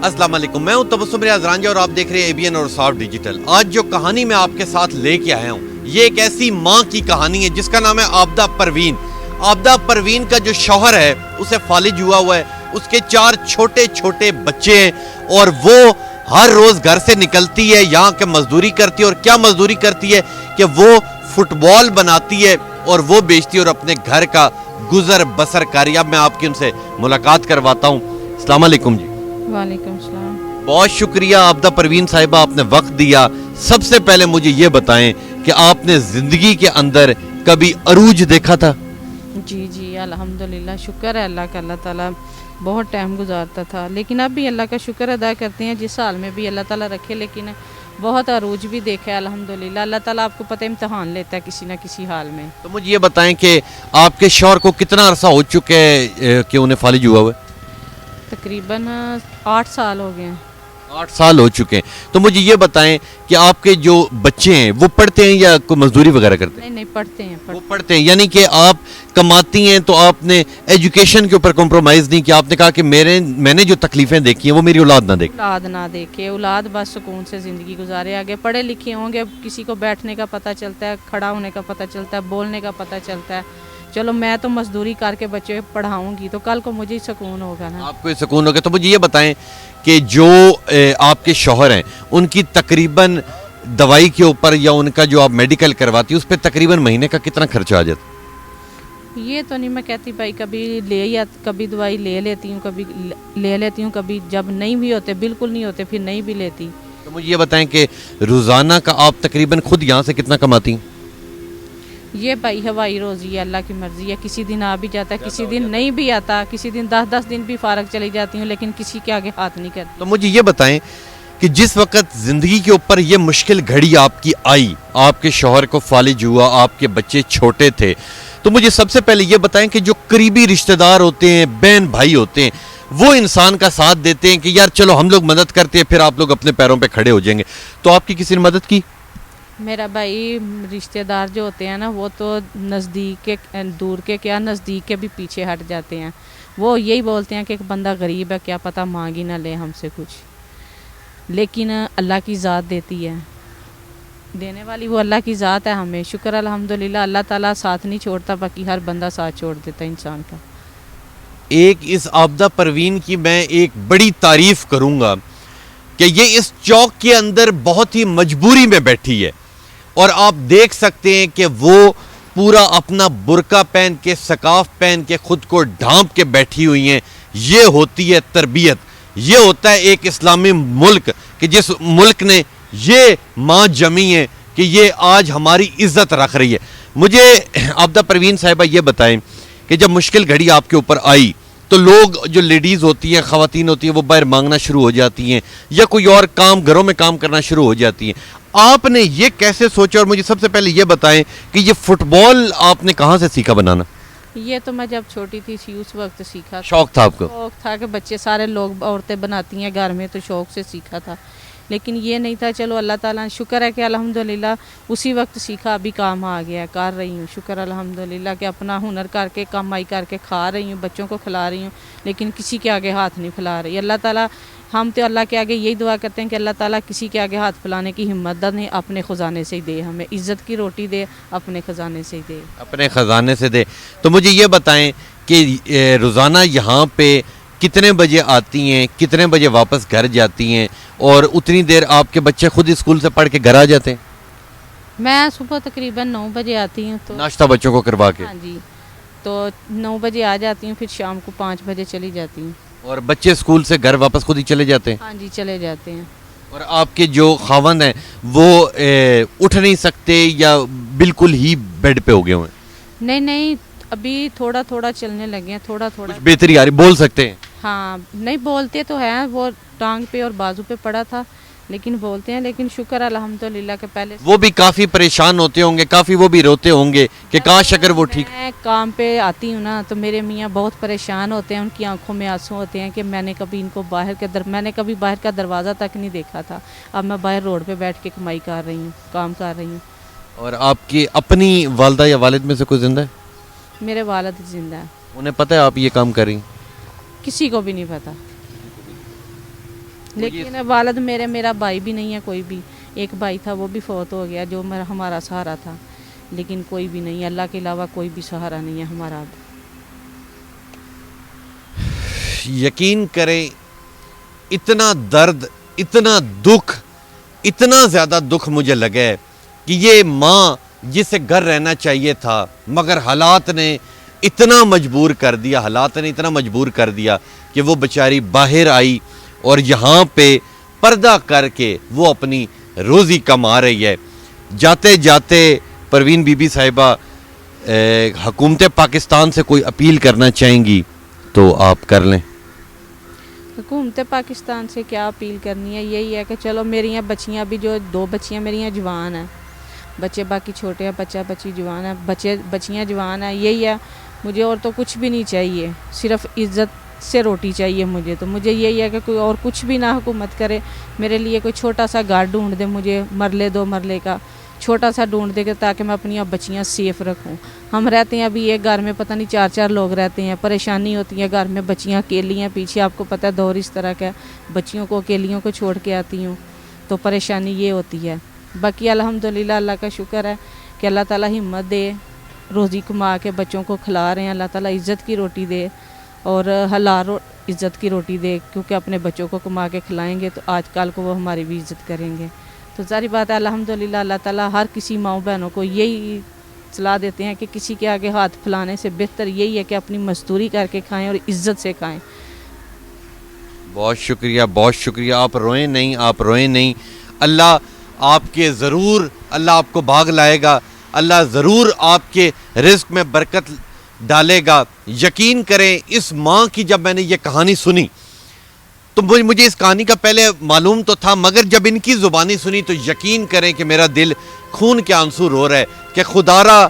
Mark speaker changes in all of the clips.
Speaker 1: अस्सलाम वालेकुम, मैं हूं तबस्सुम रियाज रांझा और आप देख रहे हैं एबीएन और साफ डिजिटल। आज जो कहानी मैं आपके साथ लेके आया हूं ये एक ऐसी माँ की कहानी है जिसका नाम है आबदा परवीन। आबदा परवीन का जो शौहर है उसे फालिज हुआ है, उसके 4 छोटे छोटे बच्चे हैं और वो हर रोज घर से निकलती है, यहाँ के मजदूरी करती है। और क्या मजदूरी करती है कि वो फुटबॉल बनाती है और वो बेचती है और अपने घर का गुजर बसर कर। अब मैं आपकी उनसे मुलाकात करवाता हूँ। अस्सलाम वालेकुम जी।
Speaker 2: वालेकुम सलाम।
Speaker 1: बहुत शुक्रिया आबदा परवीन साहिबा, आपने वक्त दिया। सबसे पहले मुझे ये बताएं कि आपने जिंदगी के अंदर कभी अरूज देखा था?
Speaker 2: जी जी अल्हम्दुलिल्लाह, शुक्र है अल्लाह का। अल्लाह ताला बहुत टाइम गुजारता था, लेकिन अब भी अल्लाह का शुक्र अदा करते हैं जिस हाल में भी अल्लाह ताला रखे। लेकिन बहुत अरूज भी देखा है अल्हम्दुलिल्लाह। अल्लाह ताला आपको पता है इम्तहान लेता है किसी ना किसी हाल में।
Speaker 1: तो मुझे ये बताएं कि आपके शौहर को कितना अरसा हो चुका है कि उन्हें फालिज हुआ हुआ है?
Speaker 2: तकरीबन 8 साल हो गए हैं।
Speaker 1: 8 साल हो चुके हैं। तो मुझे ये बताएं कि आपके जो बच्चे हैं वो पढ़ते हैं या कोई मजदूरी वगैरह करते हैं?
Speaker 2: नहीं पढ़ते हैं।
Speaker 1: वो पढ़ते हैं, यानी कि आप कमाती हैं तो आपने एजुकेशन के ऊपर कॉम्प्रोमाइज़ नहीं किया। आपने कहा कि मैंने जो तकलीफें देखी हैं वो मेरी औलाद ना देखे।
Speaker 2: औलाद ना देखे, औलाद बस सुकून से ज़िंदगी गुजारे, आगे पढ़े लिखे होंगे, किसी को बैठने का पता चलता है, खड़ा होने का पता चलता है, बोलने का पता चलता है। चलो मैं तो मजदूरी करके बच्चे पढ़ाऊंगी तो कल को मुझे सुकून होगा ना।
Speaker 1: आपको सुकून होगा। तो मुझे ये बताएं कि जो आपके शौहर हैं उनकी तकरीबन दवाई के ऊपर या उनका जो आप मेडिकल करवाती है उस पर तकरीबन महीने का कितना खर्चा आ जाता है?
Speaker 2: ये तो नहीं मैं कहती भाई, कभी दवाई ले लेती हूँ, कभी ले लेती हूँ, कभी जब नहीं भी होते, बिल्कुल नहीं होते, फिर नहीं भी लेती।
Speaker 1: तो मुझे ये बताएं कि रोज़ाना का आप तकरीबन खुद यहाँ से कितना कमाती हैं?
Speaker 2: ये भाई हवाई रोजी है, अल्लाह की मर्जी है। किसी दिन आ भी जाता है, किसी दिन नहीं भी आता, किसी दिन 10-10 दिन भी फारग चली जाती हूँ, लेकिन किसी के आगे हाथ नहीं करती।
Speaker 1: तो मुझे ये बताएं कि जिस वक्त जिंदगी के ऊपर ये मुश्किल घड़ी आपकी आई, आपके शौहर को फालिज हुआ, आपके बच्चे छोटे थे, तो मुझे सबसे पहले ये बताएं कि जो करीबी रिश्तेदार होते हैं, बहन भाई होते हैं, वो इंसान का साथ देते हैं कि यार चलो हम लोग मदद करते हैं, फिर आप लोग अपने पैरों पे खड़े हो जाएंगे। तो आपकी किसी ने मदद की?
Speaker 2: मेरा भाई रिश्तेदार जो होते हैं ना, वो तो नज़दीक के दूर के क्या, नज़दीक के भी पीछे हट जाते हैं। वो यही बोलते हैं कि एक बंदा गरीब है, क्या पता मांग ही ना ले हमसे कुछ। लेकिन अल्लाह की ज़ात देती है, देने वाली वो अल्लाह की ज़ात है। हमें शुक्र अल्हम्दुलिल्लाह, अल्लाह ताला साथ नहीं छोड़ता, बाकी हर बंदा साथ छोड़ देता है इंसान का।
Speaker 1: एक इस आबदा परवीन की मैं एक बड़ी तारीफ करूंगा कि ये इस चौक के अंदर बहुत ही मजबूरी में बैठी है और आप देख सकते हैं कि वो पूरा अपना बुर्का पहन के, सकाफ पहन के, खुद को ढांप के बैठी हुई हैं। ये होती है तरबियत, ये होता है एक इस्लामी मुल्क कि जिस मुल्क ने ये माँ जमी है कि ये आज हमारी इज्जत रख रही है। मुझे आबदा परवीन साहिबा ये बताएं कि जब मुश्किल घड़ी आपके ऊपर आई तो लोग, जो लेडीज़ होती हैं, ख़वातीन होती हैं, वो बाहर मांगना शुरू हो जाती हैं या कोई और काम, घरों में काम करना शुरू हो जाती हैं। आपने ये कैसे सोचा? और मुझे सबसे पहले ये बताएं कि ये फुटबॉल आपने कहाँ से सीखा बनाना?
Speaker 2: ये तो मैं जब छोटी थी उस वक्त सीखा।
Speaker 1: शौक था आपको?
Speaker 2: शौक था कि बच्चे सारे लोग, औरतें बनाती हैं घर में, तो शौक से सीखा था। लेकिन ये नहीं था, चलो अल्लाह ताला शुक्र है कि अल्हम्दुलिल्लाह उसी वक्त सीखा, अभी काम आ गया, कर रही हूँ। शुक्र अल्हम्दुलिल्लाह कि अपना हुनर करके, कमाई करके खा रही हूँ, बच्चों को खिला रही हूँ, लेकिन किसी के आगे हाथ नहीं फैला रही। अल्लाह ताला, हम तो अल्लाह के आगे यही दुआ करते हैं कि अल्लाह ताला किसी के आगे हाथ फैलाने की हिम्मत दे, अपने ख़जाने से ही दे, हमें इज़्ज़त की रोटी दे, अपने ख़जाने से ही दे,
Speaker 1: अपने ख़जाने से दे। तो मुझे ये बताएं कि रोज़ाना यहाँ पे कितने बजे आती हैं, कितने बजे वापस घर जाती हैं और उतनी देर आपके बच्चे खुद स्कूल से पढ़ के घर आ जाते हैं?
Speaker 2: मैं सुबह तकरीबन 9 बजे आती हूँ, तो
Speaker 1: नाश्ता बच्चों को करवा के?
Speaker 2: हाँ जी, तो 9 बजे आ जाती हूँ, फिर शाम को 5 बजे चली जाती हूँ।
Speaker 1: और बच्चे स्कूल से घर वापस खुद ही चले जाते हैं?
Speaker 2: हाँ जी, चले जाते हैं।
Speaker 1: और आपके जो खावंद हैं वो उठ नहीं सकते या बिल्कुल ही बेड पे हो गए हुए?
Speaker 2: नहीं, अभी थोड़ा थोड़ा चलने लगे हैं, थोड़ा थोड़ा।
Speaker 1: कुछ बेहतरी आ रही, बोल सकते हैं?
Speaker 2: हाँ, नहीं बोलते तो हैं, वो टांग पे और बाजू पे पड़ा था, लेकिन बोलते हैं। लेकिन शुक्र अल्हम्दुलिल्लाह के पहले
Speaker 1: वो भी काफ़ी परेशान होते होंगे, काफ़ी वो भी रोते होंगे कि काश अगर वो ठीक।
Speaker 2: मैं काम पे आती हूँ ना, तो मेरे मियाँ बहुत परेशान होते हैं, उनकी आंखों में आंसू होते हैं कि मैंने कभी इनको मैंने कभी बाहर का दरवाज़ा तक नहीं देखा था। अब मैं बाहर रोड पे बैठ के कमाई कर रही हूँ, काम कर रही हूँ।
Speaker 1: और आपकी अपनी वालदा या वालिद में से कोई जिंदा है?
Speaker 2: मेरे वालिद जिंदा है।
Speaker 1: उन्हें पता है आप ये काम कर रही हैं?
Speaker 2: किसी को भी नहीं पता। لیکن والد میرا بھائی بھی نہیں ہے کوئی بھی. ایک بھائی تھا وہ بھی فوت ہو گیا جو ہمارا سہارا تھا, لیکن کوئی بھی نہیں, اللہ کے علاوہ کوئی بھی سہارا نہیں ہے ہمارا اب.
Speaker 1: یقین کریں اتنا درد, اتنا دکھ, اتنا زیادہ دکھ مجھے لگا ہے کہ یہ ماں جسے گھر رہنا چاہیے تھا مگر حالات نے اتنا مجبور کر دیا کہ وہ بیچاری باہر آئی اور یہاں پہ پردہ کر کے وہ اپنی روزی کما رہی ہے. جاتے جاتے پروین بی بی صاحبہ حکومت پاکستان سے کوئی اپیل کرنا چاہیں گی تو آپ کر لیں.
Speaker 2: حکومت پاکستان سے کیا اپیل کرنی ہے, یہی ہے کہ چلو میری یہاں بچیاں بھی, جو 2 بچیاں میری یہاں جوان ہیں, بچے باقی چھوٹے ہیں, بچی جوان ہے, بچیاں جوان ہیں, یہی ہے مجھے, اور تو کچھ بھی نہیں چاہیے, صرف عزت سے روٹی چاہیے مجھے. تو مجھے یہی ہے کہ کوئی اور کچھ بھی نہ حکومت کرے, میرے لیے کوئی چھوٹا سا گھر ڈھونڈ دے مجھے, مرلے 2 مرلے کا چھوٹا سا ڈھونڈ دے, تاکہ میں اپنی بچیاں سیف رکھوں. ہم رہتے ہیں ابھی ایک گھر میں پتہ نہیں 4 لوگ رہتے ہیں, پریشانی ہوتی ہے گھر میں, بچیاں اکیلی ہیں پیچھے, آپ کو پتہ ہے دور اس طرح کا ہے, بچیوں کو اکیلیوں کو چھوڑ کے آتی ہوں تو پریشانی یہ ہوتی ہے. باقی الحمدللہ اللہ کا شکر ہے کہ اللہ تعالیٰ ہمت دے, روزی کما کے بچوں کو کھلا رہے ہیں, اللہ تعالیٰ عزت کی روٹی دے اور حلال عزت کی روٹی دے, کیونکہ اپنے بچوں کو کما کے کھلائیں گے تو آج کل کو وہ ہماری بھی عزت کریں گے. تو ظاہر بات ہے الحمدللہ اللہ تعالیٰ ہر کسی ماؤں بہنوں کو یہی صلاح دیتے ہیں کہ کسی کے آگے ہاتھ پھیلانے سے بہتر یہی ہے کہ اپنی مزدوری کر کے کھائیں اور عزت سے کھائیں.
Speaker 1: بہت شکریہ, آپ روئیں نہیں, اللہ آپ کے ضرور, اللہ آپ کو بھاگ لائے گا, اللہ ضرور آپ کے رزق میں برکت ڈالے گا. یقین کریں اس ماں کی جب میں نے یہ کہانی سنی تو مجھے اس کہانی کا پہلے معلوم تو تھا, مگر جب ان کی زبانی سنی تو یقین کریں کہ میرا دل خون کے آنسو رو رہا ہے کہ خدارا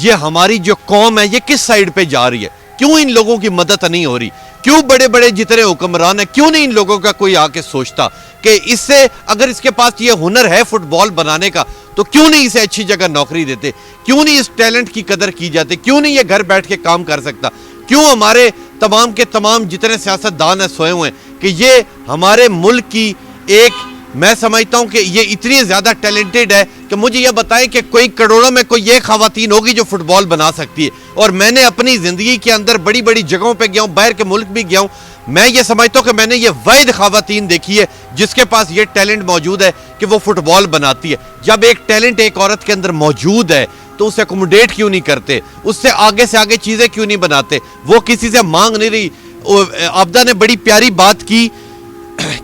Speaker 1: یہ ہماری جو قوم ہے یہ کس سائیڈ پہ جا رہی ہے, کیوں ان لوگوں کی مدد نہیں ہو رہی, کیوں بڑے بڑے جتنے حکمران ہیں کیوں نہیں ان لوگوں کا کوئی آ کے سوچتا کہ اس سے اگر اس کے پاس یہ ہنر ہے فٹ بال بنانے کا تو کیوں نہیں اسے اچھی جگہ نوکری دیتے, کیوں نہیں اس ٹیلنٹ کی قدر کی جاتی, کیوں نہیں یہ گھر بیٹھ کے کام کر سکتا, کیوں ہمارے تمام کے تمام جتنے سیاستدان ہیں سوئے ہوئے ہیں کہ یہ ہمارے ملک کی ایک, میں سمجھتا ہوں کہ یہ اتنی زیادہ ٹیلنٹڈ ہے کہ مجھے یہ بتائیں کہ کوئی کروڑوں میں کوئی یہ خواتین ہوگی جو فٹ بال بنا سکتی ہے. اور میں نے اپنی زندگی کے اندر بڑی بڑی جگہوں پہ گیا ہوں, باہر کے ملک بھی گیا ہوں, میں یہ سمجھتا ہوں کہ میں نے یہ واحد خواتین دیکھی ہے جس کے پاس یہ ٹیلنٹ موجود ہے کہ وہ فٹ بال بناتی ہے. جب ایک ٹیلنٹ ایک عورت کے اندر موجود ہے تو اسے اکوموڈیٹ کیوں نہیں کرتے, اس سے آگے چیزیں کیوں نہیں بناتے, وہ کسی سے مانگ نہیں رہی. عابدہ نے بڑی پیاری بات کی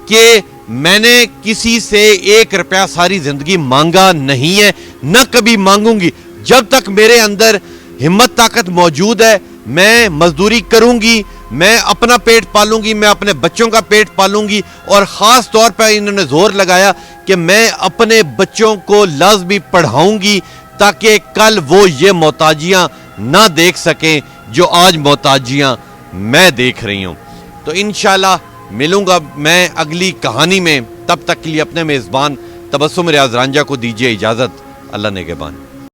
Speaker 1: کہ میں نے کسی سے 1 روپیہ ساری زندگی مانگا نہیں ہے, نہ کبھی مانگوں گی. جب تک میرے اندر ہمت طاقت موجود ہے میں مزدوری کروں گی, میں اپنا پیٹ پالوں گی, میں اپنے بچوں کا پیٹ پالوں گی. اور خاص طور پر انہوں نے زور لگایا کہ میں اپنے بچوں کو لازمی پڑھاؤں گی تاکہ کل وہ یہ محتاجیاں نہ دیکھ سکیں جو آج محتاجیاں میں دیکھ رہی ہوں. تو انشاءاللہ ملوں گا میں اگلی کہانی میں, تب تک کے لیے اپنے میزبان تبسم ریاض رانجھا کو دیجیے اجازت. اللہ نگہبان.